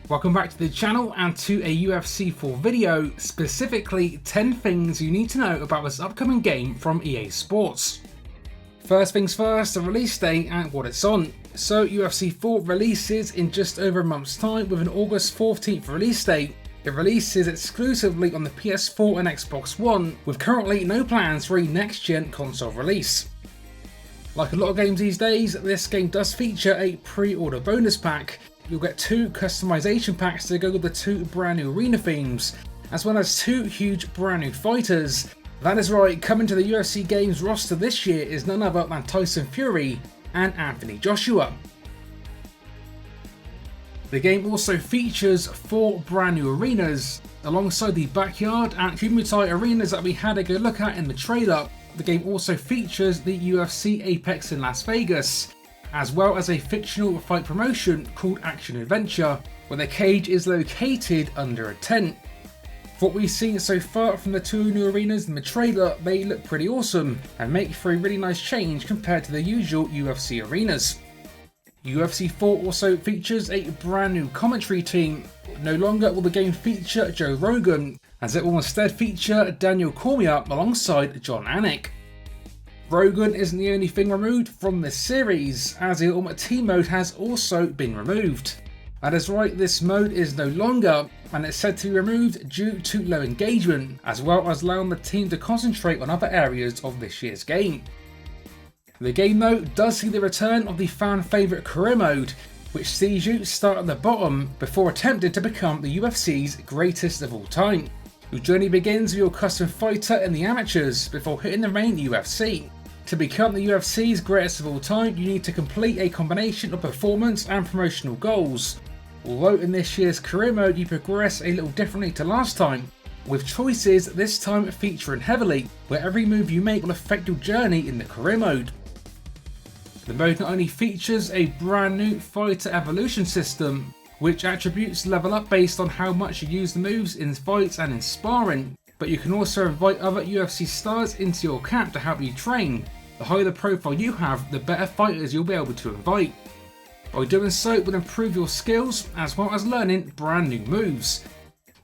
Welcome back to the channel and to a UFC 4 video, specifically 10 things you need to know about this upcoming game from EA Sports. First things first, the release date and what it's on. So UFC 4 releases in just over a month's time with an August 14th release date. It releases exclusively on the PS4 and Xbox One, with currently no plans for a next-gen console release. Like a lot of games these days, this game does feature a pre-order bonus pack. You'll get 2 customization packs to go with the 2 brand new arena themes, as well as 2 huge brand new fighters. That is right, coming to the UFC games roster this year is none other than Tyson Fury and Anthony Joshua. The game also features 4 brand new arenas, alongside the Backyard and Kumite arenas that we had a good look at in the trailer. The game also features the UFC Apex in Las Vegas, as well as a fictional fight promotion called Action Adventure, where the cage is located under a tent. For what we've seen so far from the 2 new arenas in the trailer, they look pretty awesome and make for a really nice change compared to the usual UFC arenas. UFC 4 also features a brand new commentary team. No longer will the game feature Joe Rogan, as it will instead feature Daniel Cormier alongside John Anik. Rogan isn't the only thing removed from this series, as the Ultimate Team mode has also been removed. That is right, this mode is no longer, and it's said to be removed due to low engagement, as well as allowing the team to concentrate on other areas of this year's game. The game though does see the return of the fan favourite career mode, which sees you start at the bottom before attempting to become the UFC's greatest of all time. Your journey begins with your custom fighter in the amateurs before hitting the main UFC. To become the UFC's greatest of all time, you need to complete a combination of performance and promotional goals. Although in this year's career mode you progress a little differently to last time, with choices this time featuring heavily, where every move you make will affect your journey in the career mode. The mode not only features a brand new fighter evolution system, which attributes level up based on how much you use the moves in fights and in sparring, but you can also invite other UFC stars into your camp to help you train. The higher the profile you have, the better fighters you'll be able to invite. By doing so, it will improve your skills as well as learning brand new moves.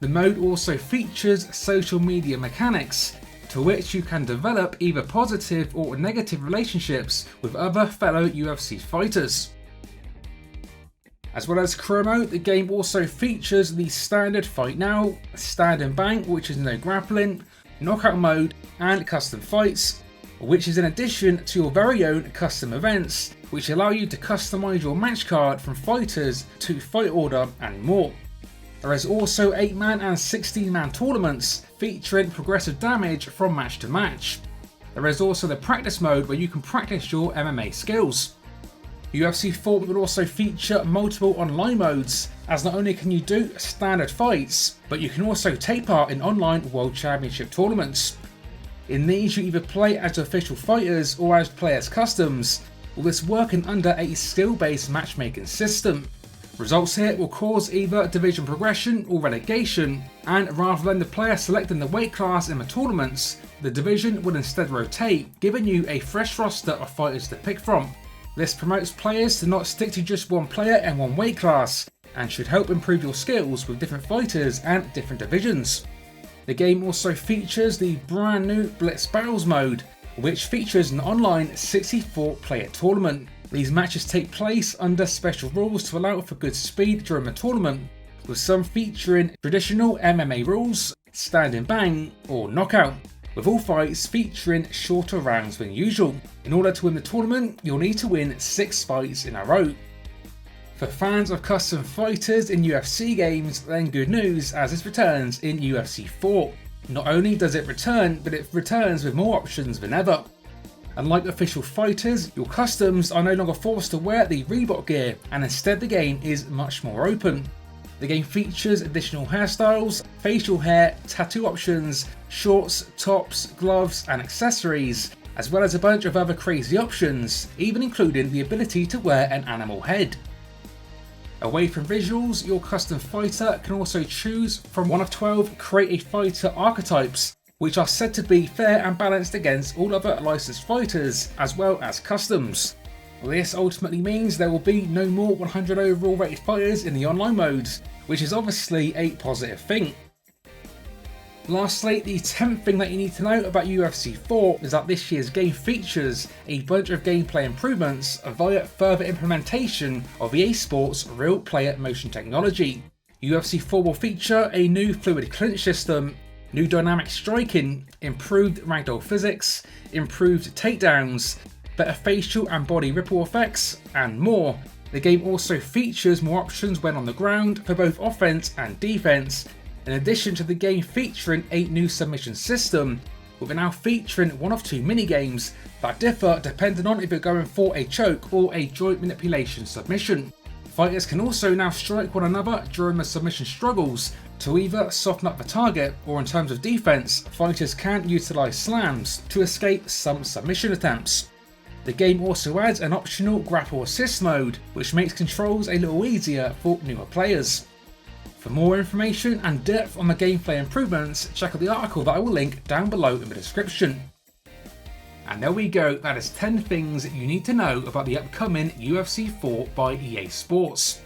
The mode also features social media mechanics, to which you can develop either positive or negative relationships with other fellow UFC fighters. As well as career mode, the game also features the standard Fight Now, Stand and Bang, which is no grappling, knockout mode, and custom fights, which is in addition to your very own custom events, which allow you to customize your match card from fighters to fight order and more. There is also 8-man and 16-man tournaments featuring progressive damage from match to match. There is also the practice mode where you can practice your MMA skills. UFC 4 will also feature multiple online modes, as not only can you do standard fights, but you can also take part in online World Championship tournaments. In these you either play as official fighters or as players customs, with this working under a skill-based matchmaking system. Results here will cause either division progression or relegation, and rather than the player selecting the weight class in the tournaments, the division will instead rotate, giving you a fresh roster of fighters to pick from. This promotes players to not stick to just one player and one weight class, and should help improve your skills with different fighters and different divisions. The game also features the brand new Blitz Battles mode, which features an online 64-player tournament. These matches take place under special rules to allow for good speed during the tournament, with some featuring traditional MMA rules, stand and bang, or knockout, with all fights featuring shorter rounds than usual. In order to win the tournament, you'll need to win 6 fights in a row. For fans of custom fighters in UFC games, then good news, as this returns in UFC 4. Not only does it return, but it returns with more options than ever. Unlike official fighters, your customs are no longer forced to wear the Reebok gear, and instead the game is much more open. The game features additional hairstyles, facial hair, tattoo options, shorts, tops, gloves and accessories, as well as a bunch of other crazy options, even including the ability to wear an animal head. Away from visuals, your custom fighter can also choose from one of 12 Create a Fighter archetypes, which are said to be fair and balanced against all other licensed fighters, as well as customs. This ultimately means there will be no more 100 overall rated fighters in the online modes, which is obviously a positive thing. Lastly, the 10th thing that you need to know about UFC 4 is that this year's game features a bunch of gameplay improvements via further implementation of EA Sports real player motion technology. UFC 4 will feature a new fluid clinch system, new dynamic striking, improved ragdoll physics, improved takedowns, better facial and body ripple effects, and more. The game also features more options when on the ground for both offense and defense, in addition to the game featuring a new submission system, with it now featuring one of two minigames that differ depending on if you're going for a choke or a joint manipulation submission. Fighters can also now strike one another during the submission struggles to either soften up the target, or in terms of defense, fighters can utilize slams to escape some submission attempts. The game also adds an optional grapple assist mode, which makes controls a little easier for newer players. For more information and depth on the gameplay improvements, check out the article that I will link down below in the description. And there we go, that is 10 things you need to know about the upcoming UFC 4 by EA Sports.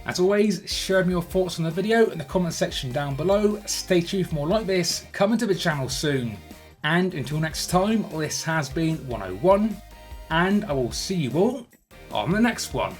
As always, share me your thoughts on the video in the comment section down below. Stay tuned for more like this coming to the channel soon. And until next time, this has been 101, and I will see you all on the next one.